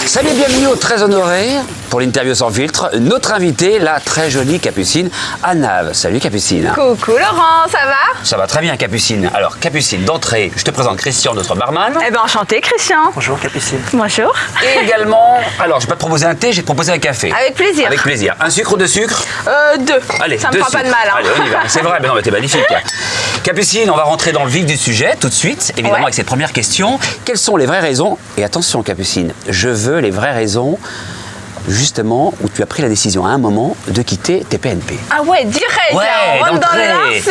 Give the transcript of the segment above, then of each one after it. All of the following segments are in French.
Salut et bienvenue au Très Honoré pour l'interview sans filtre. Notre invitée, la très jolie Capucine Anave. Salut Capucine. Coucou Laurent, ça va? Ça va très bien Capucine. Alors Capucine, d'entrée, je te présente Christian, notre barman. Eh bien enchanté Christian. Bonjour Capucine. Bonjour. Et également, alors je vais pas te proposer un thé, je vais te proposer un café. Avec plaisir. Avec plaisir. Un sucre ou deux sucres? Deux. Allez, ça me deux fera pas de sucres. mal. Hein. Allez, on y va. C'est vrai, mais non, mais t'es magnifique. Capucine, on va rentrer dans le vif du sujet tout de suite, évidemment avec cette première question. Quelles sont les vraies raisons, et attention Capucine, je veux les vraies raisons, justement, où tu as pris la décision à un moment de quitter tes PNP. Ah ouais, direct, Ouais, là, on rentre dans le lance.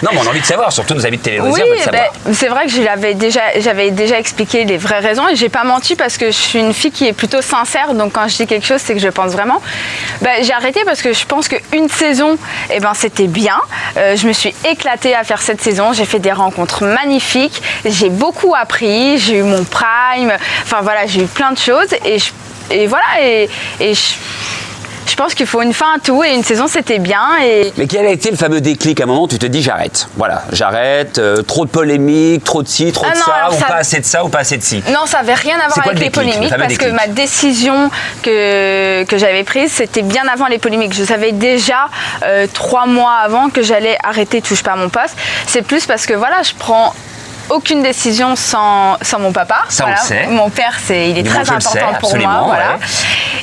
Non, mais on a envie de savoir, surtout nos amis de Télé Oui, Loisirs veulent savoir. c'est vrai que j'avais déjà expliqué les vraies raisons et j'ai pas menti parce que je suis une fille qui est plutôt sincère, donc quand je dis quelque chose, c'est que je pense vraiment. J'ai arrêté parce que je pense qu'une saison, c'était bien. Je me suis éclatée à faire cette saison, j'ai fait des rencontres magnifiques, j'ai beaucoup appris, j'ai eu mon prime, enfin voilà, j'ai eu plein de choses et voilà, je pense qu'il faut une fin à tout et une saison c'était bien. Mais quel a été le fameux déclic à un moment où tu te dis j'arrête? Voilà, j'arrête, trop de polémiques, trop de ci, trop de ça, ou pas assez de ça, ou pas assez de ci. Non, ça n'avait rien à voir avec les polémiques parce que ma décision que j'avais prise, c'était bien avant les polémiques. Je savais déjà 3 mois avant que j'allais arrêter Touche pas à mon poste. C'est plus parce que voilà, je prends aucune décision sans mon papa. Ça, voilà. on le sait. Mon père, il est très important pour moi. Voilà.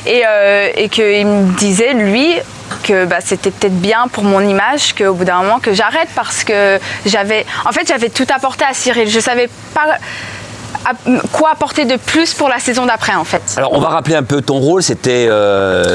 Ouais. Et qu'il me disait, lui, que c'était peut-être bien pour mon image qu'au bout d'un moment que j'arrête parce que j'avais tout apporté à Cyril. Je savais pas quoi apporter de plus pour la saison d'après en fait. Alors on va rappeler un peu ton rôle, c'était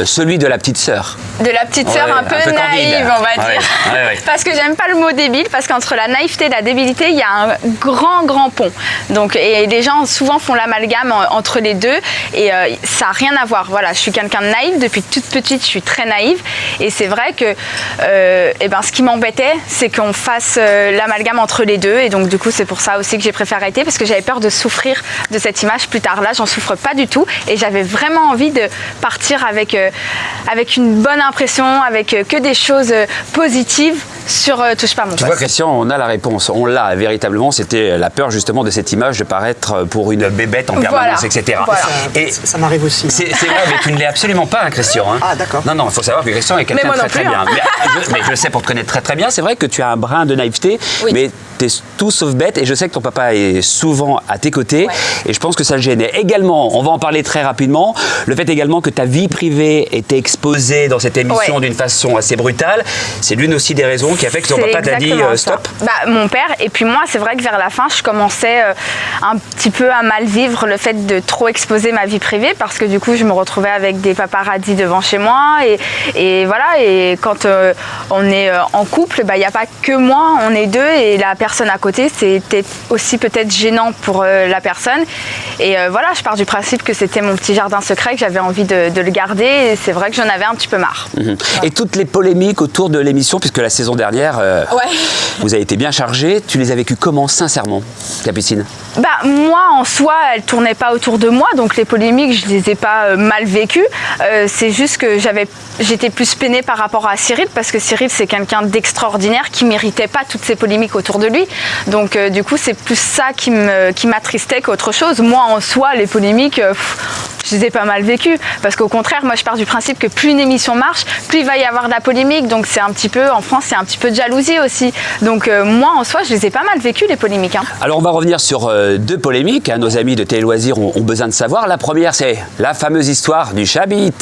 celui de la petite sœur. De la petite sœur un peu naïve candide. On va dire. Ouais. Parce que j'aime pas le mot débile, parce qu'entre la naïveté et la débilité, il y a un grand pont. Donc, et les gens souvent font l'amalgame entre les deux et ça n'a rien à voir. Voilà, je suis quelqu'un de naïf, depuis toute petite je suis très naïve et c'est vrai que ce qui m'embêtait c'est qu'on fasse l'amalgame entre les deux et donc du coup c'est pour ça aussi que j'ai préféré arrêter parce que j'avais peur de souffrir de cette image plus tard. Là, j'en souffre pas du tout et j'avais vraiment envie de partir avec une bonne impression, avec que des choses positives sur Touche pas à mon poste. Tu vois Christian, on a la réponse. On l'a véritablement. C'était la peur justement de cette image de paraître pour une bébête en permanence, etc. Voilà. Et ça m'arrive aussi. C'est vrai, mais tu ne l'es absolument pas, hein, Christian. Hein. Ah d'accord. Non, il faut savoir que Christian est quelqu'un de très bien. Mais je sais pour te connaître très bien, c'est vrai que tu as un brin de naïveté, mais tu es tout sauf bête et je sais que ton papa est souvent à tes côtés et je pense que ça le gênait. Également, on va en parler très rapidement, le fait également que ta vie privée était exposée dans cette émission d'une façon assez brutale, c'est l'une aussi des raisons qui a fait que ton papa t'a dit stop. Mon père, et puis moi, c'est vrai que vers la fin, je commençais un petit peu à mal vivre le fait de trop exposer ma vie privée parce que du coup, je me retrouvais avec des paparazzis devant chez moi et voilà, et quand on est en couple, il n'y a pas que moi, on est deux et la personne à côté, c'était aussi peut-être gênant pour la personne. Et voilà, je pars du principe que c'était mon petit jardin secret, que j'avais envie de le garder. Et c'est vrai que j'en avais un petit peu marre. Et toutes les polémiques autour de l'émission, puisque la saison dernière, vous avez été bien chargé, tu les as vécues comment, sincèrement, Capucine? Moi, en soi, elles ne tournaient pas autour de moi. Donc les polémiques, je ne les ai pas mal vécues. C'est juste que j'étais plus peinée par rapport à Cyril, parce que Cyril, c'est quelqu'un d'extraordinaire qui ne méritait pas toutes ces polémiques autour de lui. Donc du coup, c'est plus ça qui m'attristait qu'autre chose. Moi, en soi, les polémiques, je les ai pas mal vécues. Parce qu'au contraire, moi, je pars du principe que plus une émission marche, plus il va y avoir de la polémique. Donc c'est un petit peu, en France, c'est un petit peu de jalousie aussi. Donc moi, en soi, je les ai pas mal vécues, les polémiques. Hein. Alors on va revenir sur 2 polémiques. Nos amis de Télé Loisirs ont besoin de savoir. La première, c'est la fameuse histoire du Chabit.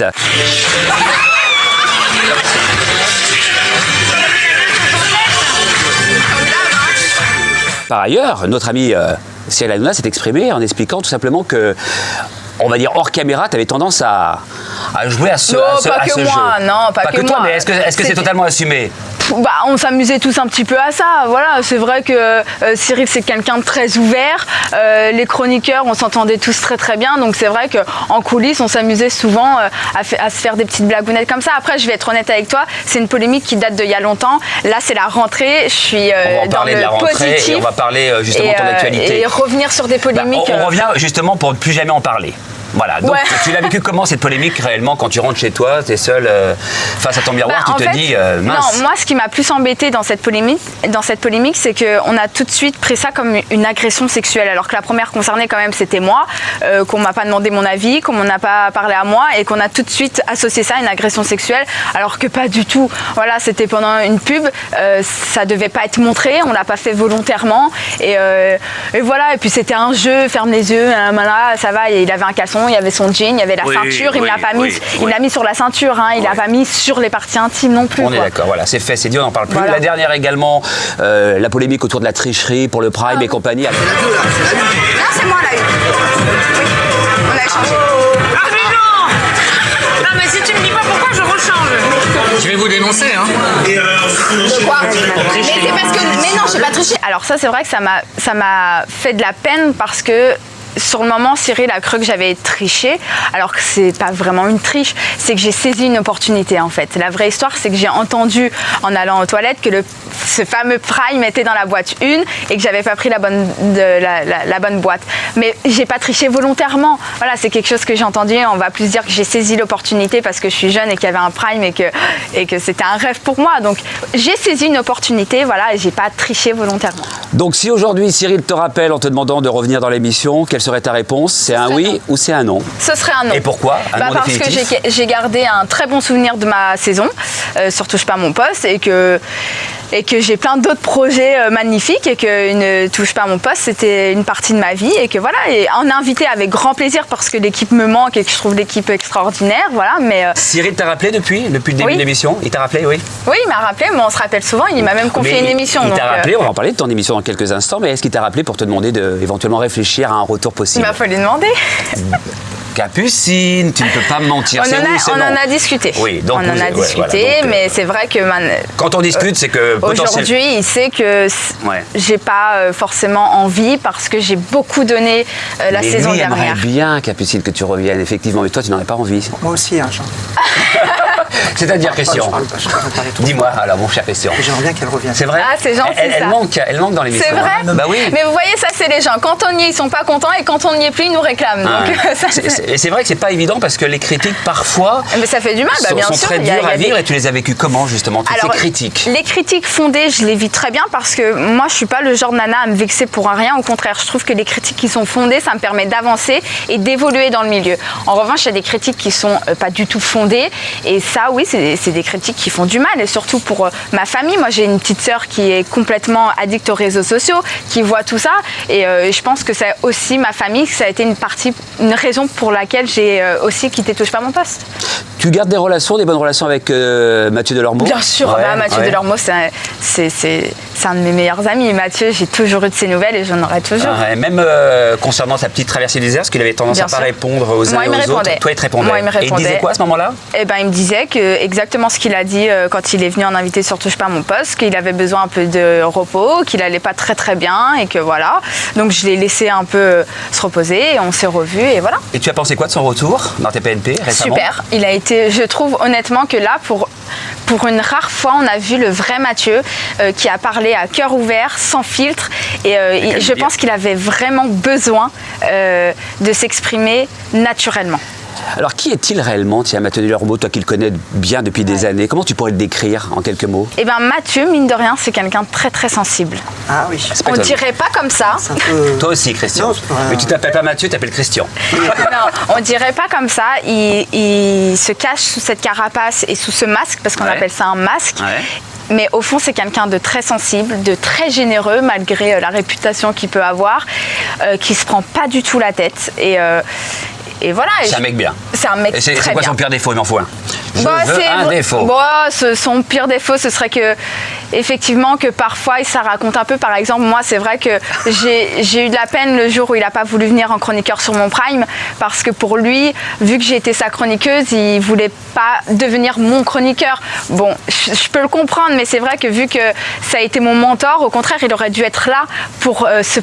Par ailleurs, notre ami Cyril Hanouna s'est exprimé en expliquant tout simplement que, on va dire hors caméra, tu avais tendance à jouer à ce jeu. Non, pas que toi, moi. mais est-ce que c'est totalement assumé? On s'amusait tous un petit peu à ça. Voilà, c'est vrai que Cyril, c'est quelqu'un de très ouvert. Les chroniqueurs, on s'entendait tous très très bien. Donc c'est vrai qu'en coulisses, on s'amusait souvent à se faire des petites blagounettes comme ça. Après, je vais être honnête avec toi, c'est une polémique qui date d'il y a longtemps. Là, c'est la rentrée. Je suis dans le positif. Et on va parler justement de ton actualité. Et revenir sur des polémiques. On revient justement pour ne plus jamais en parler. Voilà, donc tu l'as vécu comment cette polémique réellement quand tu rentres chez toi, tu es seule face à ton miroir, tu te dis mince. Non, moi ce qui m'a plus embêtée dans cette polémique, c'est qu'on a tout de suite pris ça comme une agression sexuelle, alors que la première concernée quand même c'était moi, qu'on m'a pas demandé mon avis, qu'on m'en a pas parlé à moi et qu'on a tout de suite associé ça à une agression sexuelle, alors que pas du tout. Voilà, c'était pendant une pub, ça devait pas être montré, on l'a pas fait volontairement et voilà, et puis c'était un jeu, ferme les yeux, ça va, il avait un caleçon, il y avait son jean, il y avait la ceinture, il me l'a pas mis, il l'a mis sur la ceinture, hein, il l'a pas mis sur les parties intimes non plus. On est d'accord, voilà, c'est fait, c'est dit, on n'en parle plus. Voilà. La dernière également, la polémique autour de la tricherie pour le Prime et compagnie. Non, c'est moi la une. Oui, on a échangé. Ah mais non! Non mais si tu me dis pas pourquoi, je rechange. Je vais vous dénoncer, hein. De quoi? Mais c'est parce que... Mais non, j'ai pas triché. Alors ça, c'est vrai que ça m'a fait de la peine parce que sur le moment, Cyril a cru que j'avais triché, alors que c'est pas vraiment une triche, c'est que j'ai saisi une opportunité en fait. La vraie histoire, c'est que j'ai entendu en allant aux toilettes que ce fameux Prime était dans la boîte 1 et que j'avais pas pris la bonne boîte. Mais j'ai pas triché volontairement. Voilà, c'est quelque chose que j'ai entendu. On va plus dire que j'ai saisi l'opportunité parce que je suis jeune et qu'il y avait un Prime et que c'était un rêve pour moi. Donc j'ai saisi une opportunité, voilà, et j'ai pas triché volontairement. Donc si aujourd'hui Cyril te rappelle en te demandant de revenir dans l'émission, quelle serait ta réponse? C'est un oui ou c'est un non? Ce serait un non. Et pourquoi? Parce que j'ai gardé un très bon souvenir de ma saison, sur Touche pas à mon poste, et que j'ai plein d'autres projets magnifiques et que Ne touche pas à mon poste, c'était une partie de ma vie et que voilà, et en invité avec grand plaisir parce que l'équipe me manque et que je trouve l'équipe extraordinaire, voilà. Mais Cyril t'a rappelé depuis le début de l'émission? Il t'a rappelé, oui? Oui, il m'a rappelé, mais on se rappelle souvent. Il m'a même confié une émission. Il t'a rappelé, on va en parler de ton émission dans quelques instants, mais est-ce qu'il t'a rappelé pour te demander d'éventuellement réfléchir à un retour possible? Il m'a fallu demander. Capucine, tu ne peux pas me mentir. On en a discuté. Oui, donc on en a discuté, mais c'est vrai que quand on discute, c'est que aujourd'hui, il sait que j'ai pas forcément envie parce que j'ai beaucoup donné la saison dernière. J'aimerais bien, Capucine, que tu reviennes effectivement, mais toi, tu n'en as pas envie. Moi aussi, hein, Jean. C'est-à-dire, Christian. Dis-moi, alors, mon cher Christian. J'aimerais bien qu'elle revienne. C'est vrai? Ah, c'est gentil, elle manque dans l'émission. C'est vrai? Bah oui. Mais vous voyez, ça, c'est les gens. Quand on y est, ils sont pas contents, et quand on n'y est plus, ils nous réclament. Donc, et c'est vrai que c'est pas évident parce que les critiques, parfois, mais ça fait du mal, bien sûr. Sont très dures à vivre. Et tu les as vécues comment, justement, toutes ces critiques? Les critiques fondées, je les vis très bien parce que moi, je suis pas le genre de nana à me vexer pour un rien. Au contraire, je trouve que les critiques qui sont fondées, ça me permet d'avancer et d'évoluer dans le milieu. En revanche, il y a des critiques qui sont pas du tout fondées. Et ça, oui, c'est des critiques qui font du mal. Et surtout pour ma famille. Moi, j'ai une petite sœur qui est complètement addict aux réseaux sociaux, qui voit tout ça. Et je pense que c'est aussi ma famille, que ça a été une raison pour laquelle j'ai aussi quitté Touche pas à mon poste. Tu gardes des bonnes relations avec Mathieu Delormeau? Bien sûr, Mathieu Delormeau, c'est un de mes meilleurs amis. Mathieu, j'ai toujours eu de ses nouvelles et j'en aurai toujours. Même concernant sa petite traversée du désert, parce qu'il avait tendance à pas répondre aux uns et aux autres. Toi, il te répondait. Moi, il me répondait. Et il disait quoi à ce moment-là? Il me disait exactement ce qu'il a dit quand il est venu en invité sur Touche pas à mon poste, qu'il avait besoin un peu de repos, qu'il allait pas très très bien et que voilà. Donc je l'ai laissé un peu se reposer et on s'est revus et voilà. Et tu as pensé quoi de son retour dans tes PNP récemment? Super. Il a été, je trouve honnêtement que là, pour une rare fois, on a vu le vrai Mathieu qui a parlé à cœur ouvert, sans filtre. Et je pense qu'il avait vraiment besoin de s'exprimer naturellement. Alors, qui est-il réellement, Mathieu Delormeau, toi qui le connais bien depuis des années? Comment tu pourrais le décrire en quelques mots? Mathieu, mine de rien, c'est quelqu'un de très très sensible. Ah oui. On ne dirait pas comme ça. Toi aussi, Christian. Mais tu t'appelles pas Mathieu, tu t'appelles Christian. Non, on dirait pas comme ça. Il se cache sous cette carapace et sous ce masque, parce qu'on appelle ça un masque. Ouais. Mais au fond, c'est quelqu'un de très sensible, de très généreux, malgré la réputation qu'il peut avoir, qui se prend pas du tout la tête. Et voilà. C'est un mec bien. C'est un mec très bien. C'est quoi son pire défaut? Il m'en faut un. Un défaut. Son pire défaut, ce serait que, effectivement, que parfois, ça raconte un peu. Par exemple, moi, c'est vrai que j'ai eu de la peine le jour où il n'a pas voulu venir en chroniqueur sur mon Prime, parce que pour lui, vu que j'ai été sa chroniqueuse, il voulait pas devenir mon chroniqueur. Bon, je peux le comprendre, mais c'est vrai que vu que ça a été mon mentor, au contraire, il aurait dû être là pour se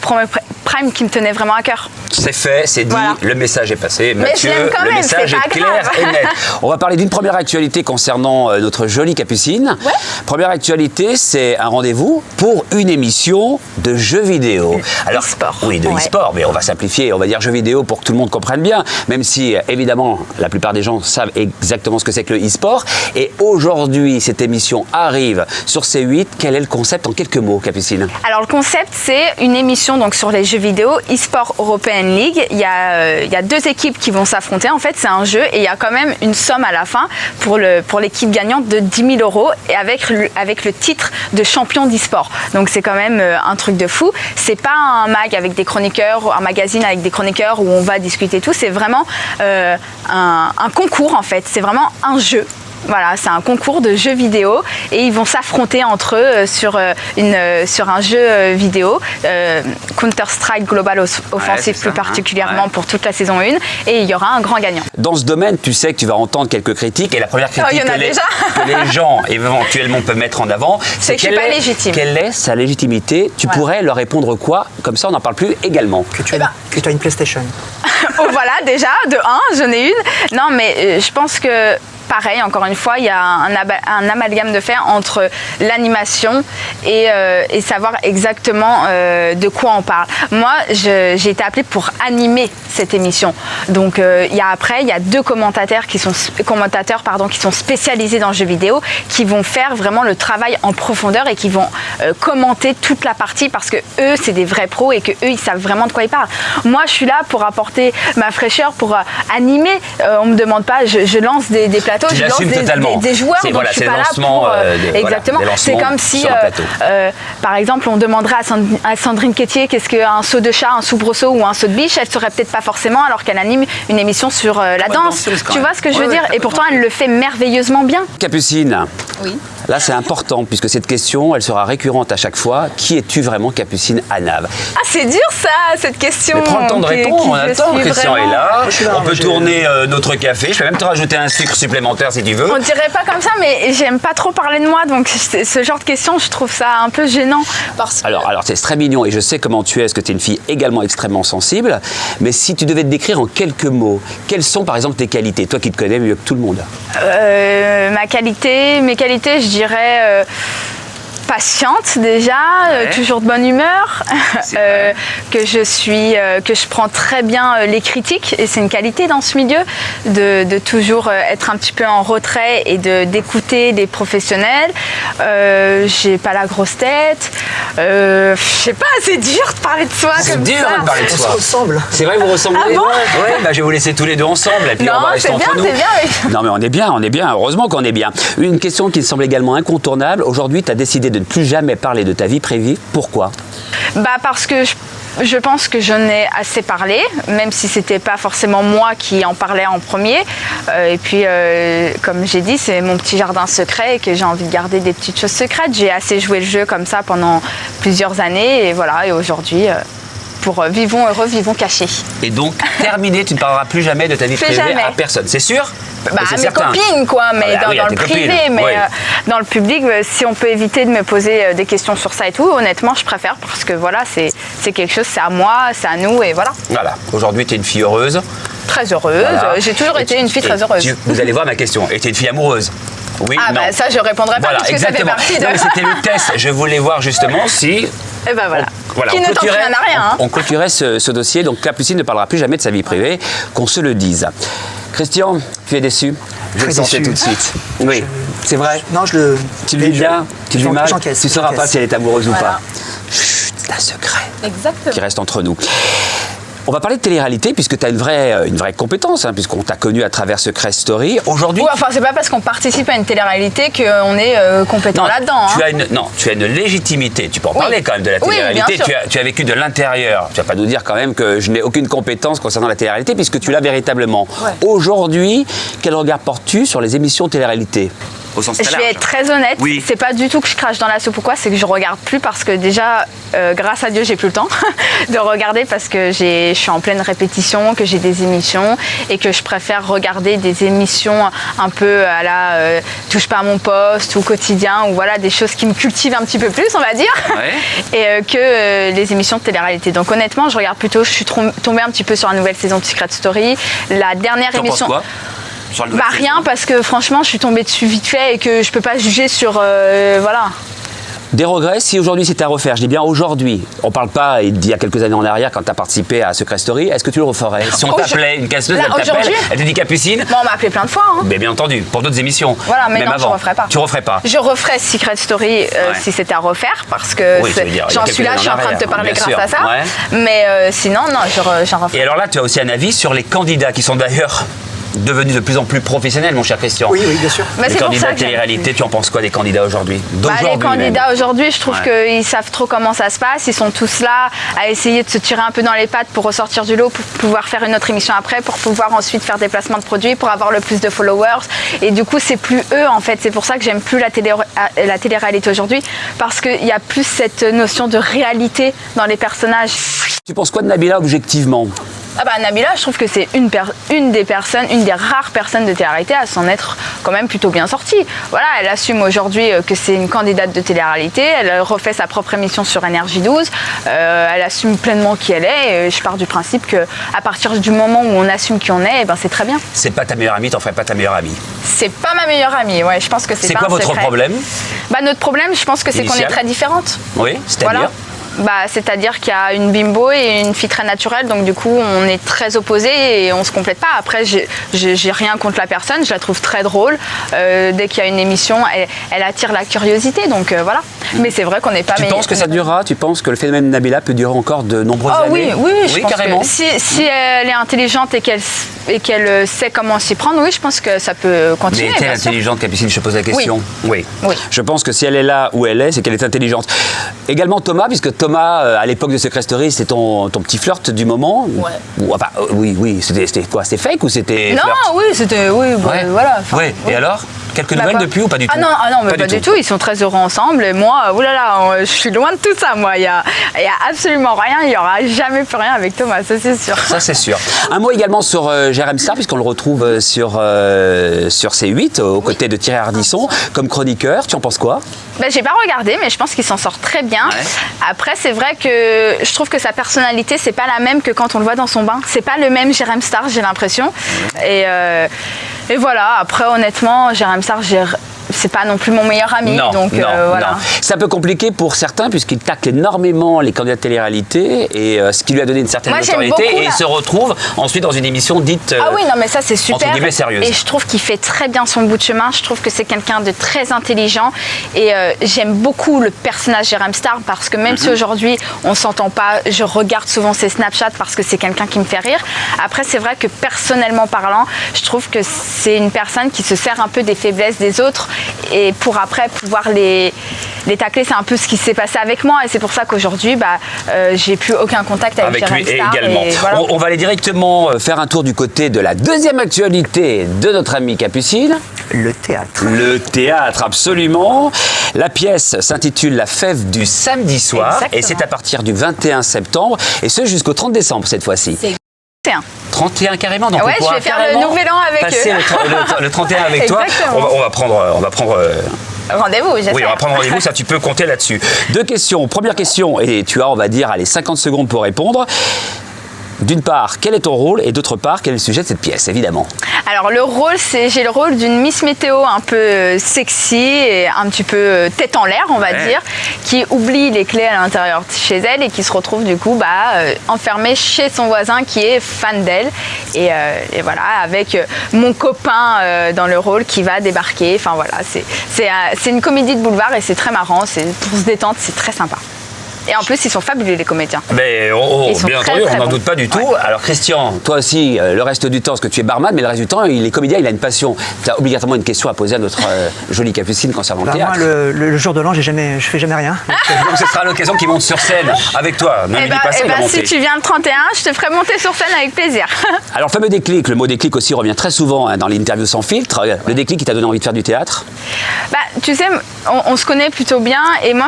Prime qui me tenait vraiment à cœur. C'est fait, c'est dit, Voilà. le message est passé. Mais Mathieu, je l'aime quand le même, message c'est est pas clair grave. et net. On va parler d'une première actualité concernant notre jolie Capucine. Ouais. Première actualité, c'est un rendez-vous pour une émission de jeux vidéo. E-sport. Oui, de Ouais. e-sport, mais on va simplifier, on va dire jeux vidéo pour que tout le monde comprenne bien, même si évidemment la plupart des gens savent exactement ce que c'est que le e-sport. Et aujourd'hui, cette émission arrive sur C8. Quel est le concept en quelques mots, Capucine? Alors le concept, c'est une émission donc sur les jeux vidéo, e-sport European League. Il y a deux équipes qui vont s'affronter. En fait, c'est un jeu et il y a quand même une somme à la fin pour l'équipe gagnante de 10 000 € et avec le titre de champion d'e-sport. Donc c'est quand même un truc de fou. C'est pas un mag avec des chroniqueurs, un magazine avec des chroniqueurs où on va discuter tout. C'est vraiment un concours en fait. C'est vraiment un jeu. Voilà, c'est un concours de jeux vidéo et ils vont s'affronter entre eux sur un jeu vidéo, Counter-Strike Global Offensive plus particulièrement pour toute la saison 1 et il y aura un grand gagnant. Dans ce domaine, tu sais que tu vas entendre quelques critiques et la première critique il y en a que les gens éventuellement peuvent mettre en avant, C'est que je suis pas légitime. Quelle est sa légitimité? Tu Voilà. pourrais leur répondre quoi? Comme ça, on n'en parle plus également. Que tu as une PlayStation. Oh, voilà, déjà, de 1, j'en ai une. Non, mais je pense que pareil, encore une fois, il y a un amalgame de faire entre l'animation et savoir exactement de quoi on parle. Moi, j'ai été appelée pour animer cette émission. Donc, il y a deux commentateurs qui sont spécialisés dans le jeu vidéo, qui vont faire vraiment le travail en profondeur et qui vont commenter toute la partie parce que eux, c'est des vrais pros et que eux, ils savent vraiment de quoi ils parlent. Moi, je suis là pour apporter ma fraîcheur, pour animer. On me demande pas, je lance des plateaux, je lance des joueurs, donc je suis pas là pour... exactement. C'est comme si, par exemple, on demanderait à Sandrine Quétier qu'est-ce qu'un saut de chat, un soubresaut ou un saut de biche, elle saurait peut-être pas forcément alors qu'elle anime une émission sur la danse. Tu vois ce que je veux dire? Et pourtant, elle le fait merveilleusement bien. Capucine, Oui. là c'est important puisque cette question, elle sera récurrente à chaque fois. Qui es-tu vraiment, Capucine Anav? Ah, c'est dur ça, cette question. Mais prends le temps de répondre, on attend, Christian est là. suis là, On peut j'ai- tourner notre café, je peux même te rajouter un sucre supplémentaire si tu veux. On dirait pas comme ça, mais j'aime pas trop parler de moi, donc ce genre de questions, je trouve ça un peu gênant. Parce que... Alors c'est très mignon et je sais comment tu es, parce que tu es une fille également extrêmement sensible. Mais si tu devais te décrire en quelques mots, quelles sont par exemple tes qualités, toi qui te connais mieux que tout le monde? Mes qualités, je dirais patiente déjà, toujours de bonne humeur, que je prends très bien les critiques et c'est une qualité dans ce milieu de toujours être un petit peu en retrait et d'écouter les professionnels. J'ai pas la grosse tête, je sais pas, c'est dur de parler de soi C'est comme dur ça. de parler de On se soi. ressemble. C'est vrai, vous ressemblez? Ah bon? Ouais, bah, je vais vous laisser tous les deux ensemble et puis Non, on va rester c'est entre bien, nous. c'est bien, oui. Non mais on est bien, heureusement qu'on est bien. Une question qui me semble également incontournable. Aujourd'hui, tu as décidé de ne plus jamais parler de ta vie privée. Pourquoi? Parce que je pense que j'en ai assez parlé, même si c'était pas forcément moi qui en parlais en premier. Et puis, comme j'ai dit, c'est mon petit jardin secret et que j'ai envie de garder des petites choses secrètes. J'ai assez joué le jeu comme ça pendant plusieurs années et voilà. Et aujourd'hui, pour vivons heureux, vivons cachés. Et donc, terminé, tu ne parleras plus jamais de ta vie Plus privée jamais. à personne, c'est sûr? À mes copines, quoi, mais Ah oui, à dans tes le privé, copines, mais oui. dans le public, si on peut éviter de me poser des questions sur ça et tout, honnêtement, je préfère parce que voilà, c'est quelque chose, c'est à moi, c'est à nous et voilà. Voilà, aujourd'hui, tu es une fille heureuse. Très heureuse, Voilà. j'ai toujours été une fille Et très heureuse. vous allez voir ma question. Et tu es une fille amoureuse? Oui, Ah non. bah ça je répondrai pas Voilà, puisque exactement. ça fait partie de... Non, mais c'était le test. Je voulais voir justement si... Et ben voilà. Voilà, Qui on ne tente clôturait- rien à rien. Hein. On clôturait ce dossier. Donc Capucine ne parlera plus jamais de sa vie privée, qu'on se le dise. Christian, tu es déçu? Je Très le sentais déçu. tout de suite. Oui, c'est vrai. Non, je le. Tu le vis bien, tu le vis mal, j'encaisse, tu ne sauras pas j'encaisse. si elle est amoureuse ou Voilà. pas. Chut, c'est un secret Exactement. qui reste entre nous. On va parler de télé-réalité puisque tu as une vraie compétence, hein, puisqu'on t'a connu à travers Secret Story. Aujourd'hui, Oui, enfin c'est pas parce qu'on participe à une télé-réalité qu'on est compétent là-dedans. tu hein. as une légitimité. Tu peux en parler quand même de la Oui, télé-réalité. bien sûr. Tu as vécu de l'intérieur. Tu vas pas nous dire quand même que je n'ai aucune compétence concernant la télé-réalité puisque tu l'as véritablement. Ouais. Aujourd'hui, quel regard portes-tu sur les émissions télé-réalité? au sens Je très vais large. être très honnête, c'est pas du tout que je crache dans la soupe ou quoi, c'est que je regarde plus parce que déjà, grâce à Dieu, j'ai plus le temps de regarder parce que je suis en pleine répétition, que j'ai des émissions et que je préfère regarder des émissions un peu à la touche pas à mon poste ou quotidien ou voilà des choses qui me cultivent un petit peu plus, on va dire, et que les émissions de télé-réalité. Donc honnêtement, je regarde plutôt, je suis tombée un petit peu sur la nouvelle saison de Secret Story, la dernière émission. Penses quoi Bah rien parce que franchement je suis tombée dessus vite fait et que je peux pas juger sur voilà. Des regrets si aujourd'hui c'était à refaire, je dis bien aujourd'hui, on parle pas d'il y a quelques années en arrière quand tu as participé à Secret Story, est-ce que tu le referais? Si on t'appelait, une casseuse, elle t'appelle, elle te dit Capucine? Bon, on m'a appelé plein de fois. Hein. Mais bien entendu, pour d'autres émissions. Voilà, mais même non, avant. je referais pas. Tu referais pas? Je referais Secret Story si c'était à refaire parce que j'en suis là, je suis en train de te parler grâce à ça. Mais sinon, non, j'en referais. Et alors là, tu as aussi un avis sur les candidats qui sont d'ailleurs devenus de plus en plus professionnels, mon cher Christian. Oui, bien sûr. Les candidats de télé-réalité, tu en penses quoi des candidats aujourd'hui? Les candidats aujourd'hui, je trouve qu'ils savent trop comment ça se passe. Ils sont tous là à essayer de se tirer un peu dans les pattes pour ressortir du lot, pour pouvoir faire une autre émission après, pour pouvoir ensuite faire des placements de produits, pour avoir le plus de followers. Et du coup, c'est plus eux, en fait. C'est pour ça que j'aime plus la télé-réalité aujourd'hui, parce qu'il y a plus cette notion de réalité dans les personnages. Tu penses quoi de Nabila, objectivement? Nabila, je trouve que c'est une des rares personnes de télé-réalité à s'en être quand même plutôt bien sortie. Voilà, elle assume aujourd'hui que c'est une candidate de télé-réalité, elle refait sa propre émission sur Énergie 12, elle assume pleinement qui elle est, et je pars du principe qu'à partir du moment où on assume qui on est, c'est très bien. C'est pas ta meilleure amie, t'en ferais pas ta meilleure amie? C'est pas ma meilleure amie, ouais, je pense que c'est pas un secret. C'est quoi votre problème? Notre problème, je pense que c'est qu'on est très différentes. Oui, c'est-à-dire voilà. C'est-à-dire qu'il y a une bimbo et une fille très naturelle, donc du coup on est très opposés et on se complète pas. Après j'ai rien contre la personne, je la trouve très drôle. Dès qu'il y a une émission, elle attire la curiosité, donc voilà. Mais c'est vrai qu'on n'est pas... Tu penses que ça durera? Tu penses que le phénomène Nabila peut durer encore de nombreuses années? Oui, je pense carrément. Que si elle est intelligente et qu'elle sait comment s'y prendre, oui, je pense que ça peut continuer. Mais est-elle intelligente, Capucine? Je pose la question. Oui. Je pense que si elle est là où elle est, c'est qu'elle est intelligente. Également Thomas, puisque Thomas, à l'époque de Secret Story, c'était ton petit flirt du moment. Oui, c'était quoi? C'était fake ou c'était flirt? Non, oui, c'était... voilà. Et alors? Quelques nouvelles depuis ou pas du tout? Non, mais pas du tout. Ils sont très heureux ensemble. Et moi, je suis loin de tout ça. Moi, il y a absolument rien. Il y aura jamais plus rien avec Thomas. Ça, c'est sûr. Ça, c'est sûr. Un mot également sur Jérém Star, puisqu'on le retrouve sur C8 aux côtés de Thierry Ardisson comme chroniqueur. Tu en penses quoi? J'ai pas regardé, mais je pense qu'il s'en sort très bien. Après, c'est vrai que je trouve que sa personnalité, c'est pas la même que quand on le voit dans son bain. C'est pas le même Jérém Star, j'ai l'impression. Et voilà. Après, honnêtement, Jérém Star, c'est pas non plus mon meilleur ami. Non. Voilà. C'est un peu compliqué pour certains puisqu'il tacle énormément les candidats de télé-réalité et ce qui lui a donné une certaine notoriété et il se retrouve ensuite dans une émission dite mais ça c'est super. Entre guillemets sérieuse. Et je trouve qu'il fait très bien son bout de chemin. Je trouve que c'est quelqu'un de très intelligent et j'aime beaucoup le personnage Jérém Star parce que même si aujourd'hui on s'entend pas, je regarde souvent ses Snapchats parce que c'est quelqu'un qui me fait rire. Après c'est vrai que personnellement parlant, je trouve que c'est une personne qui se sert un peu des faiblesses des autres et pour après pouvoir les tacler. C'est un peu ce qui s'est passé avec moi et c'est pour ça qu'aujourd'hui j'ai plus aucun contact avec Jérém Star. Également. Voilà. On va aller directement faire un tour du côté de la deuxième actualité de notre amie Capucine. Le théâtre. Le théâtre, absolument. La pièce s'intitule La fève du samedi soir. Exactement. Et c'est à partir du 21 septembre et ce jusqu'au 30 décembre cette fois-ci. 31 carrément, donc je vais faire le nouvel an avec passer eux. le 31 avec toi. On va prendre rendez-vous, j'espère. Oui, on va prendre rendez-vous, ça tu peux compter là-dessus. Deux questions. Première question, et tu as, on va dire, 50 secondes pour répondre. D'une part, quel est ton rôle et d'autre part, quel est le sujet de cette pièce, évidemment? Alors le rôle, j'ai le rôle d'une Miss Météo un peu sexy et un petit peu tête en l'air, on va dire, qui oublie les clés à l'intérieur de chez elle et qui se retrouve du coup enfermée chez son voisin qui est fan d'elle. Et voilà, avec mon copain dans le rôle qui va débarquer. Enfin voilà, c'est une comédie de boulevard et c'est très marrant, pour se détendre, c'est très sympa. Et en plus, ils sont fabuleux, les comédiens. Mais bien entendu, on n'en doute pas du tout. Ouais. Alors Christian, toi aussi, le reste du temps, parce que tu es barman, mais le reste du temps, il est comédien, il a une passion. Tu as obligatoirement une question à poser à notre jolie Capucine concernant le théâtre. Moi, le jour de l'an, je fais jamais rien. Donc ce sera l'occasion qu'il monte sur scène avec toi. Ne lui dis pas ça, il va monter. Si tu viens le 31, je te ferai monter sur scène avec plaisir. Alors, le fameux déclic, le mot déclic aussi revient très souvent dans l'interview sans filtre. Le déclic qui t'a donné envie de faire du théâtre? Tu sais, on se connaît plutôt bien et moi,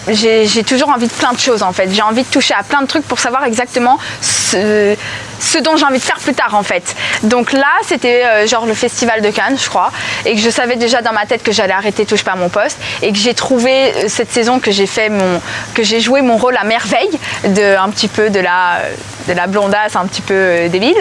j'ai toujours envie de plein de choses en fait. J'ai envie de toucher à plein de trucs pour savoir exactement ce dont j'ai envie de faire plus tard en fait. Donc là, c'était genre le festival de Cannes, je crois, et que je savais déjà dans ma tête que j'allais arrêter Touche pas à mon poste et que j'ai trouvé cette saison que j'ai joué mon rôle à merveille un petit peu de la blondasse un petit peu débile.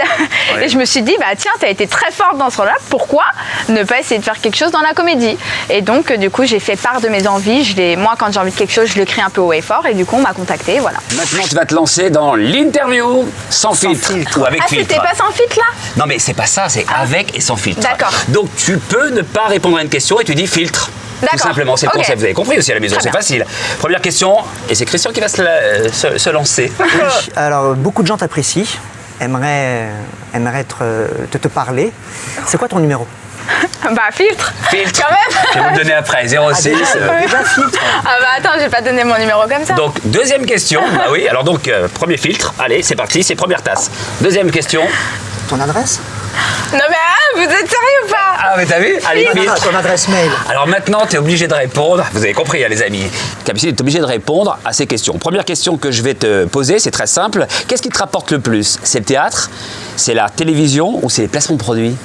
Ouais. Et je me suis dit, tiens, t'as été très forte dans ce rôle-là, pourquoi ne pas essayer de faire quelque chose dans la comédie? Et donc, du coup, j'ai fait part de mes envies. Moi, quand j'ai envie de quelque chose, je le crie un peu haut et fort, et du coup, on m'a contacté, voilà. Maintenant, tu vas te lancer dans l'interview sans filtre. Ou avec filtre. C'était pas sans filtre, là? Non, mais c'est pas ça, c'est avec et sans filtre. D'accord. Donc, tu peux ne pas répondre à une question et tu dis filtre. Tout simplement, c'est le concept. Vous avez compris aussi à la maison, c'est facile. Première question, et c'est Christian qui va se lancer. Oui, alors beaucoup de gens t'apprécient, aimeraient te parler. C'est quoi ton numéro? Filtre. Filtre. Quand même. Je vais vous le donner après, 06. Déjà filtre. Attends, je vais pas donner mon numéro comme ça. Donc, deuxième question. Oui, alors donc, premier filtre. Allez, c'est parti, c'est première tasse. Deuxième question. Ton adresse? Non mais vous êtes sérieux ou pas? Ah mais t'as vu? Allez, ton adresse mail. Alors maintenant, tu es obligé de répondre. Vous avez compris, les amis. Capucine est obligé de répondre à ces questions. Première question que je vais te poser, c'est très simple. Qu'est-ce qui te rapporte le plus? C'est le théâtre? C'est la télévision? Ou c'est les placements de produits?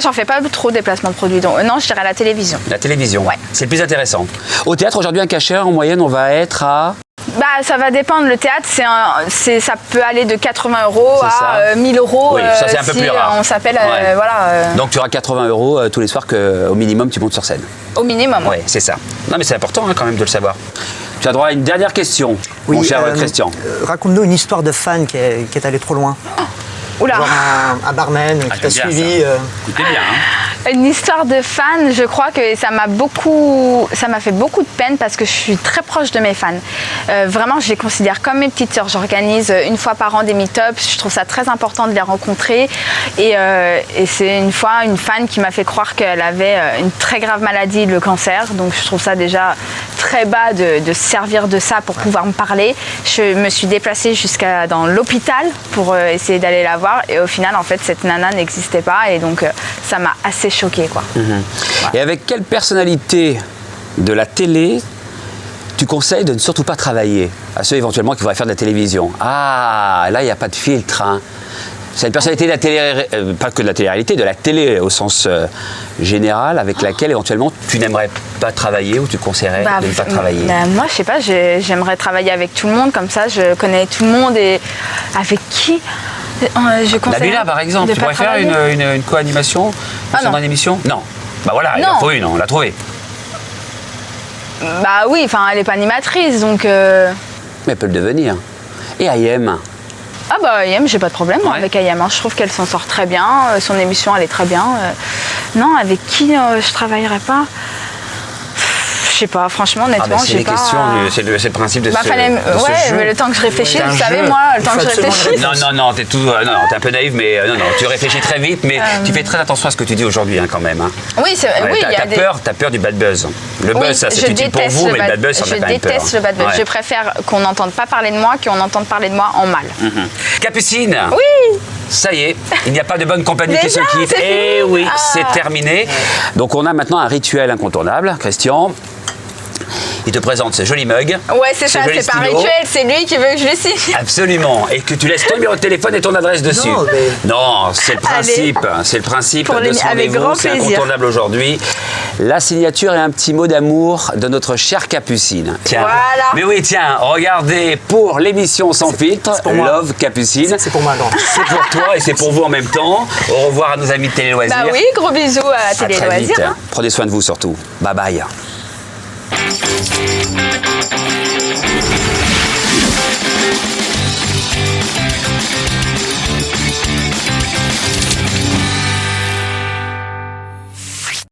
J'en fais pas trop des placements de produits. Donc, non, je dirais la télévision. La télévision? Ouais. C'est le plus intéressant. Au théâtre, aujourd'hui, un cachet, en moyenne, on va être à... Ça va dépendre. Le théâtre, ça peut aller de 80 € à 1000 €. Oui, ça c'est un peu plus rare. On s'appelle, Donc tu auras 80 € tous les soirs qu'au minimum tu montes sur scène. Au minimum. Oui, c'est ça. Non mais c'est important quand même de le savoir. Tu as droit à une dernière question, mon cher Christian. Raconte-nous une histoire de fan qui est allé trop loin. Oula. Genre un barman qui t'a suivi. Écoutez bien. Une histoire de fan, je crois que ça m'a fait beaucoup de peine parce que je suis très proche de mes fans. Vraiment, je les considère comme mes petites sœurs. J'organise une fois par an des meet-ups. Je trouve ça très important de les rencontrer. Et c'est une fois une fan qui m'a fait croire qu'elle avait une très grave maladie, le cancer. Donc je trouve ça déjà très bas de servir de ça pour pouvoir me parler. Je me suis déplacée dans l'hôpital pour essayer d'aller la voir. Et au final, en fait, cette nana n'existait pas. Et donc, ça m'a assez choquée, quoi. Mmh. Ouais. Et avec quelle personnalité de la télé tu conseilles de ne surtout pas travailler? À ceux éventuellement qui voudraient faire de la télévision. Ah, là, il n'y a pas de filtre, hein. C'est une personnalité de la télé, pas que de la télé-réalité, de la télé au sens général, avec laquelle éventuellement tu n'aimerais pas travailler ou tu conseillerais de ne pas travailler. Moi, je sais pas, j'aimerais travailler avec tout le monde, comme ça, je connais tout le monde et avec qui Nabila, par exemple, tu pourrais faire une co-animation dans une émission? Non. Voilà, il en faut une, on l'a trouvée. Oui, elle n'est pas animatrice, donc... Mais elle peut le devenir. Et Ayem? Ayem, j'ai pas de problème avec Ayem. Je trouve qu'elle s'en sort très bien. Son émission, elle est très bien. Non, avec qui je travaillerais pas? Je sais pas, franchement, honnêtement, je sais pas. C'est le principe de ce jeu. Mais le temps que je réfléchisse, vous savez, moi, le temps que je réfléchisse. Non, t'es un peu naïve, mais non, tu réfléchis très vite, mais tu fais très attention à ce que tu dis aujourd'hui, quand même. Hein. Oui, c'est oui. T'as peur du bad buzz. Le buzz, ça c'est utile pour vous, mais le bad buzz, ça n'a pas peur. Je déteste le bad buzz. Je préfère qu'on n'entende pas parler de moi qu'on entende parler de moi en mal. Capucine. Oui. Ça y est, il n'y a pas de bonne compagnie qui se quitte. Eh oui, c'est terminé. Donc on a maintenant un rituel incontournable, Christian. Il te présente ce joli mug. Ouais, c'est ça, c'est pas un rituel, c'est lui qui veut que je le signe. Absolument, et que tu laisses ton numéro de téléphone et ton adresse dessus. Non, c'est le principe, c'est le principe de ce rendez-vous, c'est incontournable aujourd'hui. La signature et un petit mot d'amour de notre chère Capucine. Tiens, voilà. Mais oui, tiens, regardez pour l'émission Sans filtre, Love Capucine. C'est pour moi, non. C'est pour toi et c'est pour vous en même temps. Au revoir à nos amis de Télé Loisirs. Oui, gros bisous à Télé Loisirs. Prenez soin de vous surtout. Bye bye.